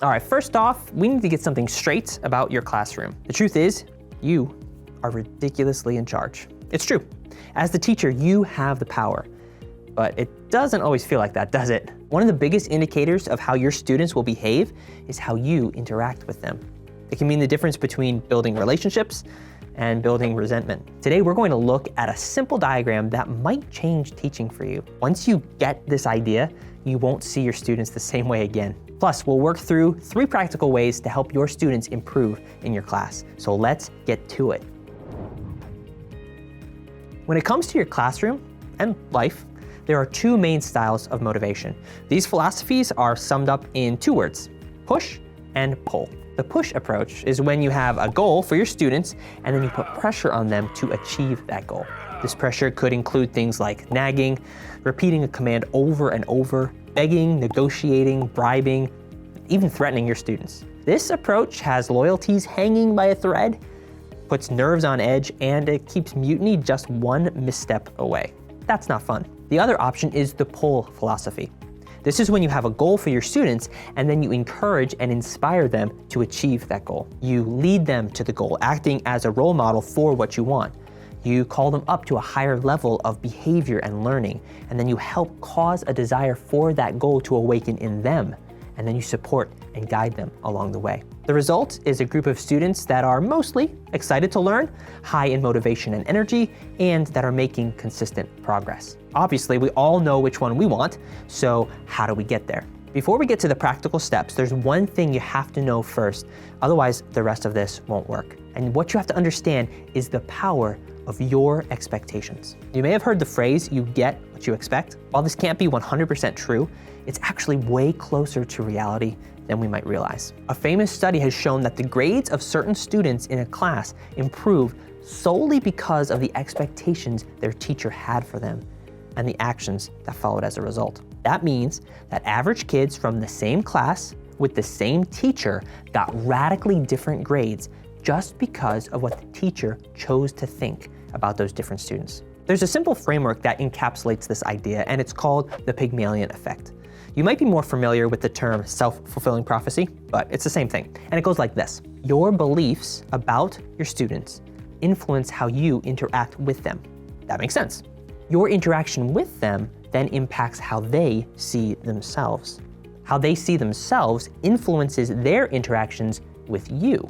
All right, first off, we need to get something straight about your classroom. The truth is, you are ridiculously in charge. It's true. As the teacher, you have the power. But it doesn't always feel like that, does it? One of the biggest indicators of how your students will behave is how you interact with them. It can mean the difference between building relationships and building resentment. Today, we're going to look at a simple diagram that might change teaching for you. Once you get this idea, you won't see your students the same way again. Plus, we'll work through 3 practical ways to help your students improve in your class. So let's get to it. When it comes to your classroom and life, there are 2 main styles of motivation. These philosophies are summed up in 2 words: push and pull. The push approach is when you have a goal for your students and then you put pressure on them to achieve that goal. This pressure could include things like nagging, repeating a command over and over, begging, negotiating, bribing, even threatening your students. This approach has loyalties hanging by a thread, puts nerves on edge, and it keeps mutiny just one misstep away. That's not fun. The other option is the pull philosophy. This is when you have a goal for your students and then you encourage and inspire them to achieve that goal. You lead them to the goal, acting as a role model for what you want. You call them up to a higher level of behavior and learning, and then you help cause a desire for that goal to awaken in them, and then you support and guide them along the way. The result is a group of students that are mostly excited to learn, high in motivation and energy, and that are making consistent progress. Obviously, we all know which one we want, so how do we get there? Before we get to the practical steps, there's one thing you have to know first, otherwise the rest of this won't work. And what you have to understand is the power of your expectations. You may have heard the phrase, you get what you expect. While this can't be 100% true, it's actually way closer to reality than we might realize. A famous study has shown that the grades of certain students in a class improve solely because of the expectations their teacher had for them and the actions that followed as a result. That means that average kids from the same class with the same teacher got radically different grades just because of what the teacher chose to think about those different students. There's a simple framework that encapsulates this idea, and it's called the Pygmalion effect. You might be more familiar with the term self-fulfilling prophecy, but it's the same thing. And it goes like this: your beliefs about your students influence how you interact with them. That makes sense. Your interaction with them then impacts how they see themselves. How they see themselves influences their interactions with you,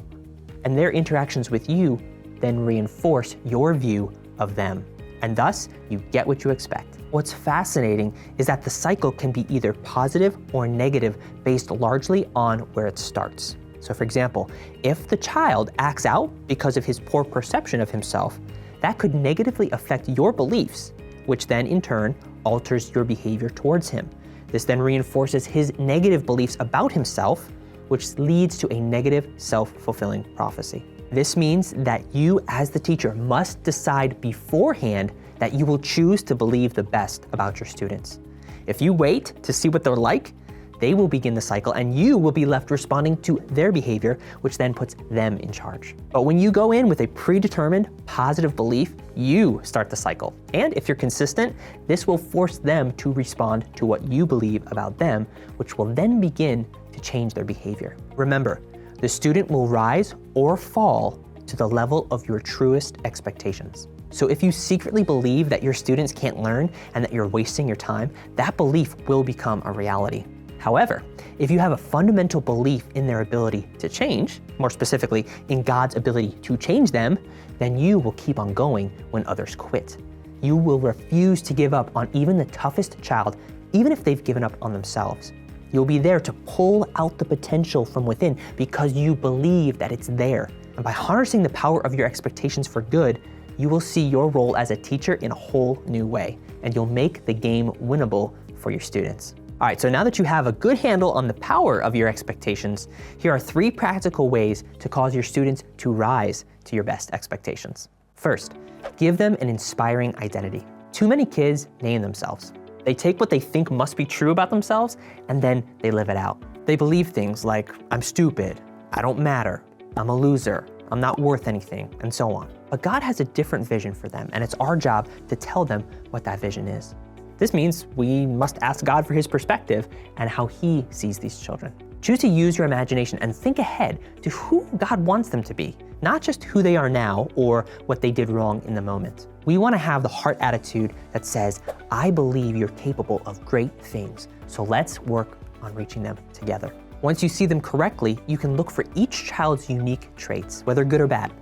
and their interactions with you then reinforce your view of them. And thus, you get what you expect. What's fascinating is that the cycle can be either positive or negative based largely on where it starts. So for example, if the child acts out because of his poor perception of himself, that could negatively affect your beliefs, which then in turn alters your behavior towards him. This then reinforces his negative beliefs about himself, which leads to a negative self-fulfilling prophecy. This means that you as the teacher must decide beforehand that you will choose to believe the best about your students. If you wait to see what they're like, they will begin the cycle and you will be left responding to their behavior, which then puts them in charge. But when you go in with a predetermined positive belief, you start the cycle. And if you're consistent, this will force them to respond to what you believe about them, which will then begin to change their behavior. Remember, the student will rise or fall to the level of your truest expectations. So if you secretly believe that your students can't learn and that you're wasting your time, that belief will become a reality. However, if you have a fundamental belief in their ability to change, more specifically in God's ability to change them, then you will keep on going when others quit. You will refuse to give up on even the toughest child, even if they've given up on themselves. You'll be there to pull out the potential from within because you believe that it's there. And by harnessing the power of your expectations for good, you will see your role as a teacher in a whole new way, and you'll make the game winnable for your students. All right, so now that you have a good handle on the power of your expectations, here are 3 practical ways to cause your students to rise to your best expectations. First, give them an inspiring identity. Too many kids name themselves. They take what they think must be true about themselves, and then they live it out. They believe things like, I'm stupid, I don't matter, I'm a loser, I'm not worth anything, and so on. But God has a different vision for them, and it's our job to tell them what that vision is. This means we must ask God for his perspective and how he sees these children. Choose to use your imagination and think ahead to who God wants them to be, not just who they are now or what they did wrong in the moment. We want to have the heart attitude that says, I believe you're capable of great things, so let's work on reaching them together. Once you see them correctly, you can look for each child's unique traits, whether good or bad.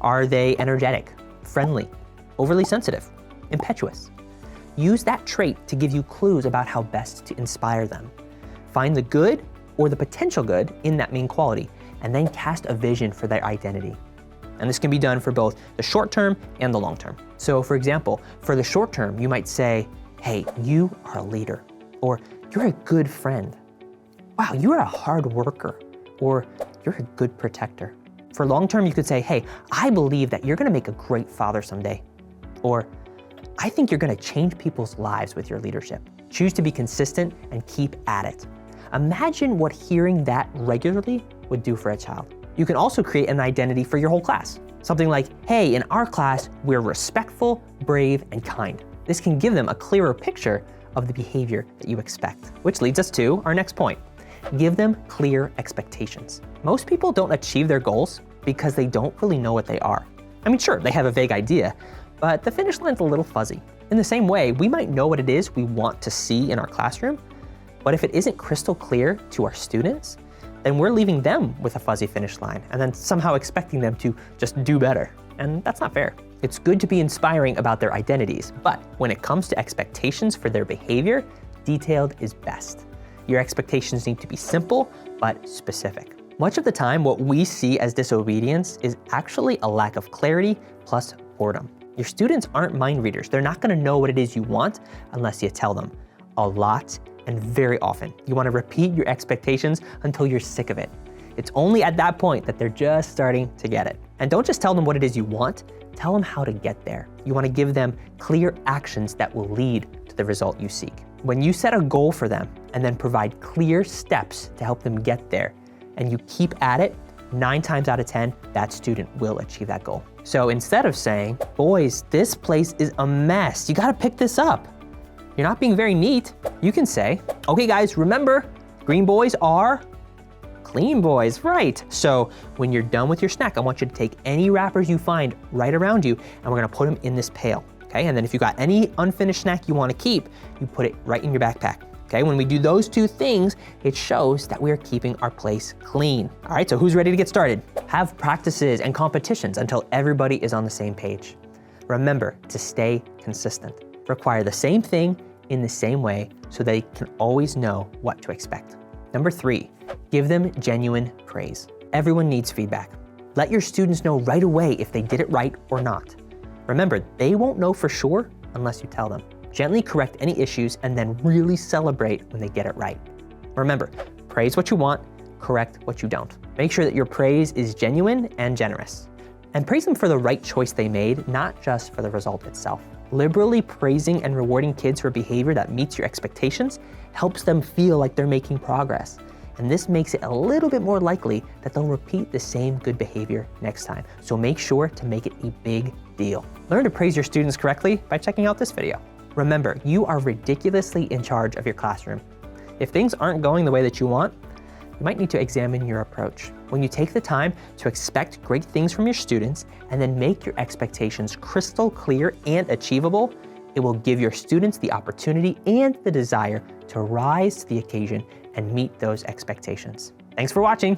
Are they energetic, friendly, overly sensitive, impetuous? Use that trait to give you clues about how best to inspire them. Find the good or the potential good in that main quality, and then cast a vision for their identity. And this can be done for both the short term and the long term. So for example, for the short term, you might say, hey, you are a leader, or you're a good friend. Wow, you're a hard worker, or you're a good protector. For long term, you could say, hey, I believe that you're gonna make a great father someday, or I think you're gonna change people's lives with your leadership. Choose to be consistent and keep at it. Imagine what hearing that regularly would do for a child. You can also create an identity for your whole class. Something like, hey, in our class, we're respectful, brave, and kind. This can give them a clearer picture of the behavior that you expect. Which leads us to our next point. Give them clear expectations. Most people don't achieve their goals because they don't really know what they are. I mean, sure, they have a vague idea, but the finish line's a little fuzzy. In the same way, we might know what it is we want to see in our classroom, but if it isn't crystal clear to our students, then we're leaving them with a fuzzy finish line and then somehow expecting them to just do better. And that's not fair. It's good to be inspiring about their identities, but when it comes to expectations for their behavior, detailed is best. Your expectations need to be simple, but specific. Much of the time, what we see as disobedience is actually a lack of clarity plus boredom. Your students aren't mind readers. They're not gonna know what it is you want unless you tell them a lot and very often. You wanna repeat your expectations until you're sick of it. It's only at that point that they're just starting to get it. And don't just tell them what it is you want, tell them how to get there. You wanna give them clear actions that will lead to the result you seek. When you set a goal for them and then provide clear steps to help them get there, and you keep at it, 9 times out of 10, that student will achieve that goal. So instead of saying, boys, this place is a mess, you gotta pick this up. You're not being very neat. You can say, okay guys, remember, green boys are clean boys, right? So when you're done with your snack, I want you to take any wrappers you find right around you, and we're gonna put them in this pail, okay? And then if you got any unfinished snack you wanna keep, you put it right in your backpack, okay? When we do those two things, it shows that we're keeping our place clean. All right, so who's ready to get started? Have practices and competitions until everybody is on the same page. Remember to stay consistent. Require the same thing in the same way so they can always know what to expect. Number 3, give them genuine praise. Everyone needs feedback. Let your students know right away if they did it right or not. Remember, they won't know for sure unless you tell them. Gently correct any issues and then really celebrate when they get it right. Remember, praise what you want, correct what you don't. Make sure that your praise is genuine and generous. And praise them for the right choice they made, not just for the result itself. Liberally praising and rewarding kids for behavior that meets your expectations helps them feel like they're making progress. And this makes it a little bit more likely that they'll repeat the same good behavior next time. So make sure to make it a big deal. Learn to praise your students correctly by checking out this video. Remember, you are ridiculously in charge of your classroom. If things aren't going the way that you want, you might need to examine your approach. When you take the time to expect great things from your students and then make your expectations crystal clear and achievable, it will give your students the opportunity and the desire to rise to the occasion and meet those expectations. Thanks for watching.